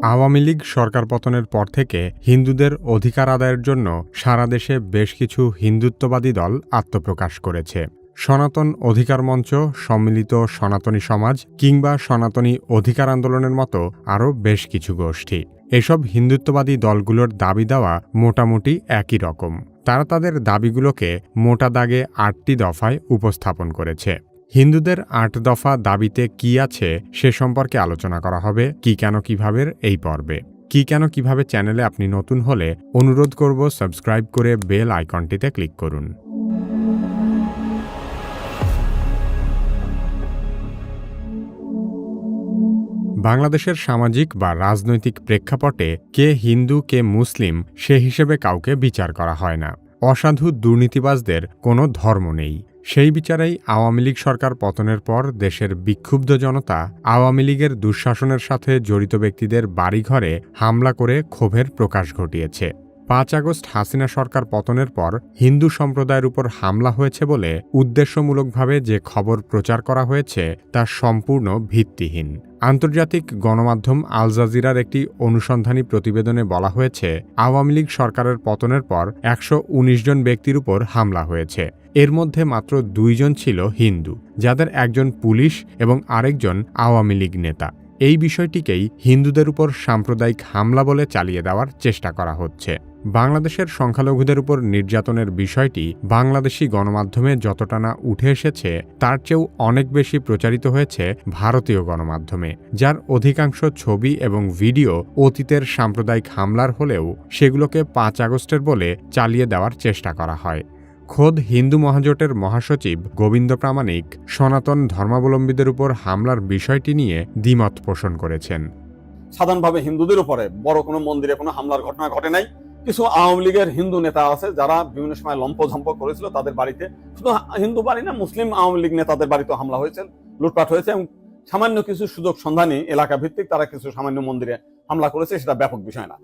আওয়ামী লীগ সরকার পতনের পর থেকে হিন্দুদের অধিকার আদায়ের জন্য সারা দেশে বেশ কিছু হিন্দুত্ববাদী দল আত্মপ্রকাশ করেছে। সনাতন অধিকার মঞ্চ, সম্মিলিত সনাতনী সমাজ কিংবা সনাতনী অধিকার আন্দোলনের মতো আরও বেশ কিছু গোষ্ঠী। এসব হিন্দুত্ববাদী দলগুলোর দাবি দেওয়া মোটামুটি একই রকম। তারা তাদের দাবিগুলোকে মোটা দাগে ৮টি দফায় উপস্থাপন করেছে। হিন্দুদের ৮ দফা দাবিতে কি আছে সে সম্পর্কে আলোচনা করা হবে কি কেন কিভাবে এই পর্বে। কি কেন কিভাবে চ্যানেলে আপনি নতুন হলে অনুরোধ করব সাবস্ক্রাইব করে বেল আইকনটিতে ক্লিক করুন। বাংলাদেশের সামাজিক বা রাজনৈতিক প্রেক্ষাপটে কে হিন্দু কে মুসলিম সে হিসেবে কাউকে বিচার করা হয় না। অসাধু দুর্নীতিবাজদের কোনো ধর্ম নেই। সেই বিচারেই আওয়ামী লীগ সরকার পতনের পর দেশের বিক্ষুব্ধ জনতা আওয়ামী লীগের দুঃশাসনের সাথে জড়িত ব্যক্তিদের বাড়িঘরে হামলা করে ক্ষোভের প্রকাশ ঘটিয়েছে। ৫ আগস্ট হাসিনা সরকার পতনের পর হিন্দু সম্প্রদায়ের উপর হামলা হয়েছে বলে উদ্দেশ্যমূলকভাবে যে খবর প্রচার করা হয়েছে তা সম্পূর্ণ ভিত্তিহীন। আন্তর্জাতিক গণমাধ্যম আল জাজিরার একটি অনুসন্ধানী প্রতিবেদনে বলা হয়েছে, আওয়ামী লীগ সরকারের পতনের পর ১১৯ জন ব্যক্তির উপর হামলা হয়েছে। এর মধ্যে মাত্র ২ জন ছিল হিন্দু, যাদের একজন পুলিশ এবং আরেকজন আওয়ামী লীগ নেতা। এই বিষয়টিকেই হিন্দুদের উপর সাম্প্রদায়িক হামলা বলে চালিয়ে দেওয়ার চেষ্টা করা হচ্ছে। বাংলাদেশের সংখ্যালঘুদের উপর নির্যাতনের বিষয়টি বাংলাদেশি গণমাধ্যমে যতটা না উঠে এসেছে তার চেয়েও অনেক বেশি প্রচারিত হয়েছে ভারতীয় গণমাধ্যমে, যার অধিকাংশ ছবি এবং ভিডিও অতীতের সাম্প্রদায়িক হামলার হলেও সেগুলোকে ৫ আগস্টের বলে চালিয়ে দেওয়ার চেষ্টা করা হয়। খোদ হিন্দু মহাজোটের মহাসচিব গোবিন্দ প্রামাণিক সনাতন ধর্মাবলম্বীদের উপর হামলার বিষয়টি নিয়ে দ্বিমত পোষণ করেছেন। সাধারণভাবে হিন্দুদের উপরে বড় কোনো মন্দিরে কোনো হামলার ঘটনা ঘটে নাই। কিছু আওয়ামী লীগের হিন্দু নেতা আছে যারা বিভিন্ন সময় লম্পঝম্প করেছিল, তাদের বাড়িতে, শুধু হিন্দু বাড়ি না, মুসলিম আওয়ামী লীগ নেতাদের বাড়িতে হামলা হয়েছে, লুটপাট হয়েছে এবং সামান্য কিছু সুযোগ সন্ধানী এলাকা ভিত্তিক তারা কিছু সামান্য মন্দিরে হামলা করেছে, সেটা ব্যাপক বিষয় না।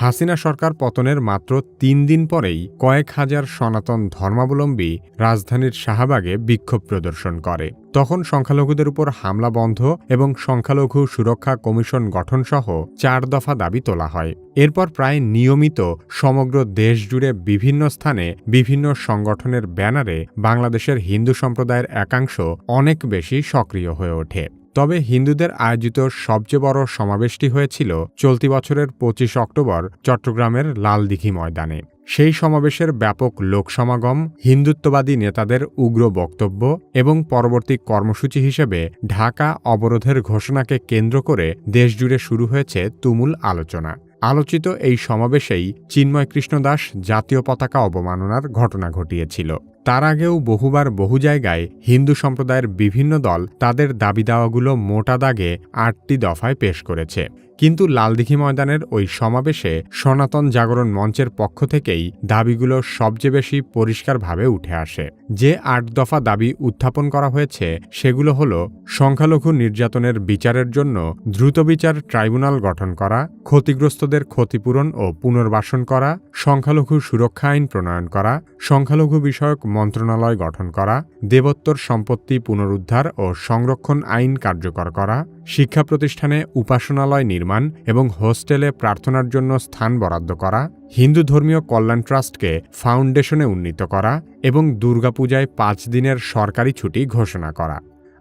হাসিনা সরকার পতনের মাত্র ৩ দিন পরেই কয়েক হাজার সনাতন ধর্মাবলম্বী রাজধানীর শাহবাগে বিক্ষোভ প্রদর্শন করে। তখন সংখ্যালঘুদের উপর হামলা বন্ধ এবং সংখ্যালঘু সুরক্ষা কমিশন গঠনসহ ৪ দফা দাবি তোলা হয়। এরপর প্রায় নিয়মিত সমগ্র দেশ জুড়ে বিভিন্ন স্থানে বিভিন্ন সংগঠনের ব্যানারে বাংলাদেশের হিন্দু সম্প্রদায়ের একাংশ অনেক বেশি সক্রিয় হয়ে ওঠে। তবে হিন্দুদের আয়োজিত সবচেয়ে বড় সমাবেশটি হয়েছিল চলতি বছরের ২৫ অক্টোবর চট্টগ্রামের লালদিঘি ময়দানে। সেই সমাবেশের ব্যাপক লোকসমাগম, হিন্দুত্ববাদী নেতাদের উগ্র বক্তব্য এবং পরবর্তী কর্মসূচি হিসেবে ঢাকা অবরোধের ঘোষণাকে কেন্দ্র করে দেশজুড়ে শুরু হয়েছে তুমুল আলোচনা। আলোচিত এই সমাবেশেই চিন্ময় কৃষ্ণ দাস জাতীয় পতাকা অবমাননার ঘটনা ঘটিয়েছিল। তার আগেও বহুবার বহু জায়গায় হিন্দু সম্প্রদায়ের বিভিন্ন দল তাদের দাবি দাওয়াগুলো মোটা দাগে ৮টি দফায় পেশ করেছে। কিন্তু লালদিঘি ময়দানের ওই সমাবেশে সনাতন জাগরণ মঞ্চের পক্ষ থেকেই দাবিগুলো সবচেয়ে বেশি পরিষ্কারভাবে উঠে আসে। যে ৮ দফা দাবি উত্থাপন করা হয়েছে সেগুলো হল: সংখ্যালঘু নির্যাতনের বিচারের জন্য দ্রুত বিচার ট্রাইব্যুনাল গঠন করা, ক্ষতিগ্রস্তদের ক্ষতিপূরণ ও পুনর্বাসন করা, সংখ্যালঘু সুরক্ষা আইন প্রণয়ন করা, সংখ্যালঘু বিষয়ক মন্ত্রণালয় গঠন করা, দেবোত্তর সম্পত্তি পুনরুদ্ধার ও সংরক্ষণ আইন কার্যকর করা, শিক্ষা প্রতিষ্ঠানে উপাসনালয় নির্মাণ এবং হোস্টেলে প্রার্থনার জন্য স্থান বরাদ্দ করা, হিন্দু ধর্মীয় কল্যাণ ট্রাস্টকে ফাউন্ডেশনে উন্নীত করা এবং দুর্গাপূজায় ৫ দিনের সরকারি ছুটি ঘোষণা করা।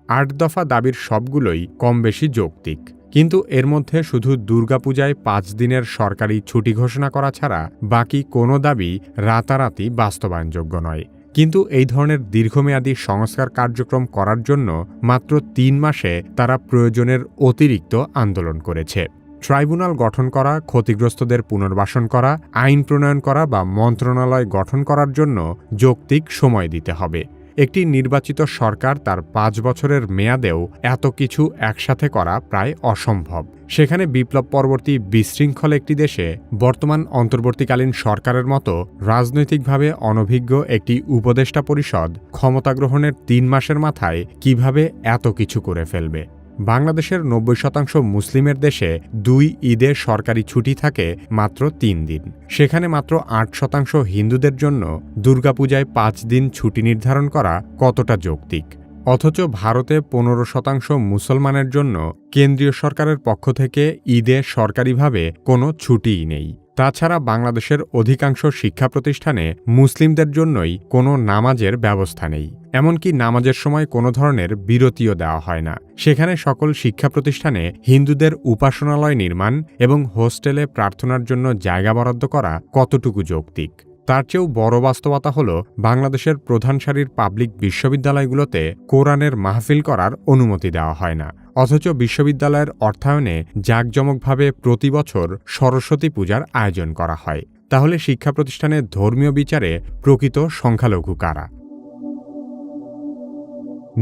৮ দফা দাবির সবগুলোই কম বেশি যৌক্তিক, কিন্তু এর মধ্যে শুধু দুর্গাপূজায় ৫ দিনের সরকারি ছুটি ঘোষণা করা ছাড়া বাকি কোনো দাবি রাতারাতি বাস্তবায়নযোগ্য নয়। কিন্তু এই ধরনের দীর্ঘমেয়াদী সংস্কার কার্যক্রম করার জন্য মাত্র ৩ মাসে তারা প্রয়োজনের অতিরিক্ত আন্দোলন করেছে। ট্রাইব্যুনাল গঠন করা, ক্ষতিগ্রস্তদের পুনর্বাসন করা, আইন প্রণয়ন করা বা মন্ত্রণালয় গঠন করার জন্য যৌক্তিক সময় দিতে হবে। একটি নির্বাচিত সরকার তার ৫ বছরের মেয়াদেও এত কিছু একসাথে করা প্রায় অসম্ভব। সেখানে বিপ্লব পরবর্তী বিশৃঙ্খল একটি দেশে বর্তমান অন্তর্বর্তীকালীন সরকারের মতো রাজনৈতিকভাবে অনভিজ্ঞ একটি উপদেষ্টা পরিষদ ক্ষমতা গ্রহণের ৩ মাসের মাথায় কিভাবে এত কিছু করে ফেলবে? বাংলাদেশের ৯০% মুসলিমের দেশে ২ ঈদে সরকারি ছুটি থাকে মাত্র ৩ দিন। সেখানে মাত্র ৮% হিন্দুদের জন্য দুর্গাপূজায় ৫ দিন ছুটি নির্ধারণ করা কতটা যৌক্তিক? অথচ ভারতে 15% মুসলমানের জন্য কেন্দ্রীয় সরকারের পক্ষ থেকে ঈদে সরকারিভাবে কোনো ছুটিই নেই। তাছাড়া বাংলাদেশের অধিকাংশ শিক্ষা প্রতিষ্ঠানে মুসলিমদের জন্যই কোনো নামাজের ব্যবস্থা নেই। এমনকি নামাজের সময় কোনো ধরনের বিরতিও দেওয়া হয় না। সেখানে সকল শিক্ষা প্রতিষ্ঠানে হিন্দুদের উপাসনালয় নির্মাণ এবং হোস্টেলে প্রার্থনার জন্য জায়গা বরাদ্দ করা কতটুকু যৌক্তিক? তার চেয়েও বড় বাস্তবতা হল বাংলাদেশের প্রধান সারির পাবলিক বিশ্ববিদ্যালয়গুলোতে কোরআনের মাহফিল করার অনুমতি দেওয়া হয় না। অথচ বিশ্ববিদ্যালয়ের অর্থায়নে জাঁকজমকভাবে প্রতি বছর সরস্বতী পূজার আয়োজন করা হয়। তাহলে শিক্ষা প্রতিষ্ঠানে ধর্মীয় বিচারে প্রকৃত সংখ্যালঘু কারা?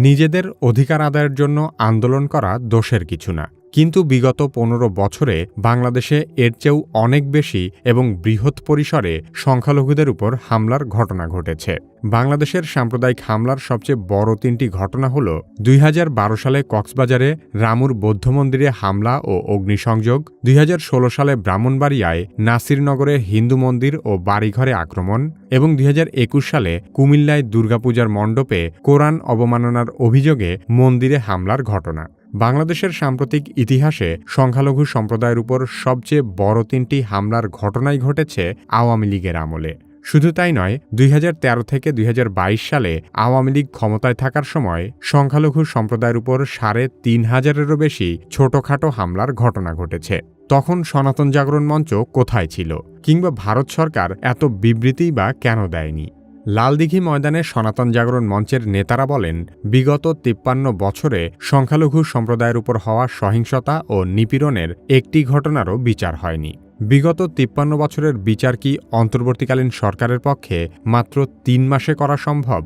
নিজেদের অধিকার আদায়ের জন্য আন্দোলন করা দোষের কিছু না, কিন্তু বিগত 15 বছরে বাংলাদেশে এর চেয়েও অনেক বেশি এবং বৃহৎ পরিসরে সংখ্যালঘুদের উপর হামলার ঘটনা ঘটেছে। বাংলাদেশের সাম্প্রদায়িক হামলার সবচেয়ে বড় 3টি ঘটনা হল 2012 সালে কক্সবাজারে রামুর বৌদ্ধ মন্দিরে হামলা ও অগ্নিসংযোগ, 2016 সালে ব্রাহ্মণবাড়িয়ায় নাসিরনগরে হিন্দু মন্দির ও বাড়িঘরে আক্রমণ এবং 2021 সালে কুমিল্লায় দুর্গাপূজার মণ্ডপে কোরআন অবমাননার অভিযোগে মন্দিরে হামলার ঘটনা। বাংলাদেশের সাম্প্রতিক ইতিহাসে সংখ্যালঘু সম্প্রদায়ের উপর সবচেয়ে বড় 3টি হামলার ঘটনাই ঘটেছে আওয়ামী লীগের আমলে। শুধু তাই নয়, 2013 থেকে 2022 সালে আওয়ামী লীগ ক্ষমতায় থাকার সময় সংখ্যালঘু সম্প্রদায়ের উপর 3,500-এরও বেশি ছোটখাটো হামলার ঘটনা ঘটেছে। তখন সনাতন জাগরণ মঞ্চ কোথায় ছিল? কিংবা ভারত সরকার এত বিবৃতিই বা কেন দেয়নি? লালদিঘি ময়দানে সনাতন জাগরণ মঞ্চের নেতারা বলেন, বিগত 53 বছরে সংখ্যালঘু সম্প্রদায়ের উপর হওয়া সহিংসতা ও নিপীড়নের একটি ঘটনারও বিচার হয়নি। বিগত 53 বছরের বিচার কি অন্তর্বর্তীকালীন সরকারের পক্ষে মাত্র 3 মাসে করা সম্ভব?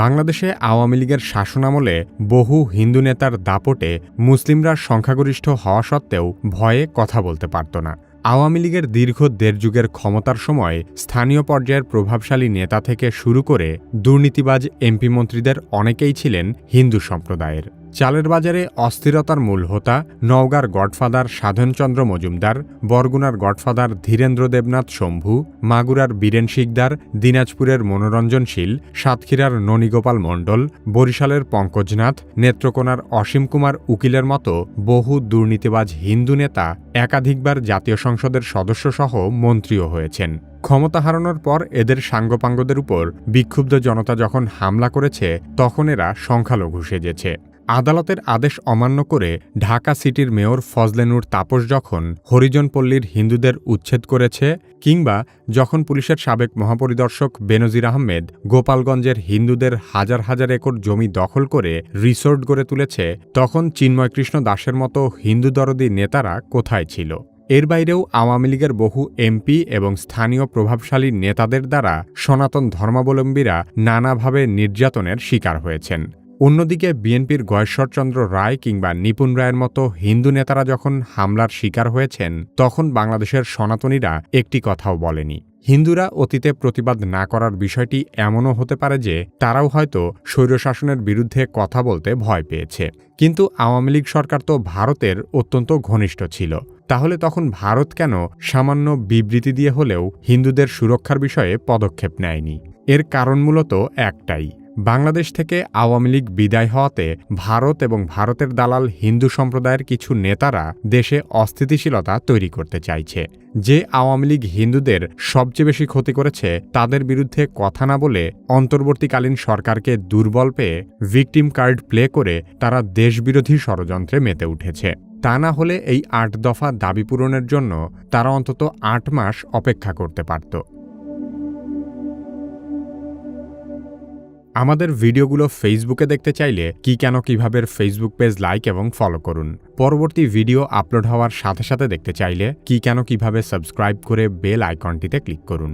বাংলাদেশে আওয়ামী লীগের শাসনামলে বহু হিন্দু নেতার দাপটে মুসলিমরা সংখ্যাগরিষ্ঠ হওয়া সত্ত্বেও ভয়ে কথা বলতে পারত না। আওয়ামী লীগের দীর্ঘ 1.5 যুগের ক্ষমতার সময় স্থানীয় পর্যায়ের প্রভাবশালী নেতা থেকে শুরু করে দুর্নীতিবাজ এমপি মন্ত্রীদের অনেকেই ছিলেন হিন্দু সম্প্রদায়ের। চালের বাজারে অস্থিরতার মূল হোতা নওগাঁর গডফাদার সাধনচন্দ্র মজুমদার, বরগুনার গডফাদার ধীরেন্দ্র দেবনাথ শম্ভু, মাগুরার বীরেন শিকদার, দিনাজপুরের মনোরঞ্জনশীল, সাতক্ষীরার ননীগোপাল মণ্ডল, বরিশালের পঙ্কজনাথ, নেত্রকোনার অসীম কুমার উকিলের মতো বহু দুর্নীতিবাজ হিন্দু নেতা একাধিকবার জাতীয় সংসদের সদস্যসহ মন্ত্রীও হয়েছেন। ক্ষমতা হারানোর পর এদের সাঙ্গপাঙ্গদের উপর বিক্ষুব্ধ জনতা যখন হামলা করেছে, তখন এরা সংখ্যালঘু সেজেছে। আদালতের আদেশ অমান্য করে ঢাকা সিটির মেয়র ফজলে নূর তাপস যখন হরিজন পল্লীর হিন্দুদের উচ্ছেদ করেছে, কিংবা যখন পুলিশের সাবেক মহাপরিদর্শক বেনজির আহমেদ গোপালগঞ্জের হিন্দুদের হাজার হাজার একর জমি দখল করে রিসোর্ট গড়ে তুলেছে, তখন চিন্ময় কৃষ্ণ দাসের মতো হিন্দু দরদি নেতারা কোথায় ছিল? এর বাইরেও আওয়ামী লীগের বহু এমপি এবং স্থানীয় প্রভাবশালী নেতাদের দ্বারা সনাতন ধর্মাবলম্বীরা নানাভাবে নির্যাতনের শিকার হয়েছেন। অন্যদিকে বিএনপির গয়েশ্বরচন্দ্র রায় কিংবা নিপুণ রায়ের মতো হিন্দু নেতারা যখন হামলার শিকার হয়েছেন, তখন বাংলাদেশের সনাতনীরা একটি কথাও বলেনি। হিন্দুরা অতীতে প্রতিবাদ না করার বিষয়টি এমনও হতে পারে যে তারাও হয়তো স্বৈরশাসনের বিরুদ্ধে কথা বলতে ভয় পেয়েছে। কিন্তু আওয়ামী লীগ সরকার তো ভারতের অত্যন্ত ঘনিষ্ঠ ছিল। তাহলে তখন ভারত কেন সামান্য বিবৃতি দিয়ে হলেও হিন্দুদের সুরক্ষার বিষয়ে পদক্ষেপ নেয়নি? এর কারণ মূলত একটাই, বাংলাদেশ থেকে আওয়ামী লীগ বিদায় হওয়াতে ভারত এবং ভারতের দালাল হিন্দু সম্প্রদায়ের কিছু নেতারা দেশে অস্থিতিশীলতা তৈরি করতে চাইছে। যে আওয়ামী লীগ হিন্দুদের সবচেয়ে বেশি ক্ষতি করেছে, তাদের বিরুদ্ধে কথা না বলে অন্তর্বর্তীকালীন সরকারকে দুর্বল পেয়ে ভিকটিম কার্ড প্লে করে তারা দেশবিরোধী ষড়যন্ত্রে মেতে উঠেছে। তা না হলে এই 8 দফা দাবি পূরণের জন্য তারা অন্তত 8 মাস অপেক্ষা করতে পারত। আমাদের ভিডিওগুলো ফেসবুকে দেখতে চাইলে কি কেন কিভাবে ফেসবুক পেজ লাইক এবং ফলো করুন। পরবর্তী ভিডিও আপলোড হওয়ার সাথে সাথে দেখতে চাইলে কি কেন কিভাবে সাবস্ক্রাইব করে বেল আইকনটিতে ক্লিক করুন।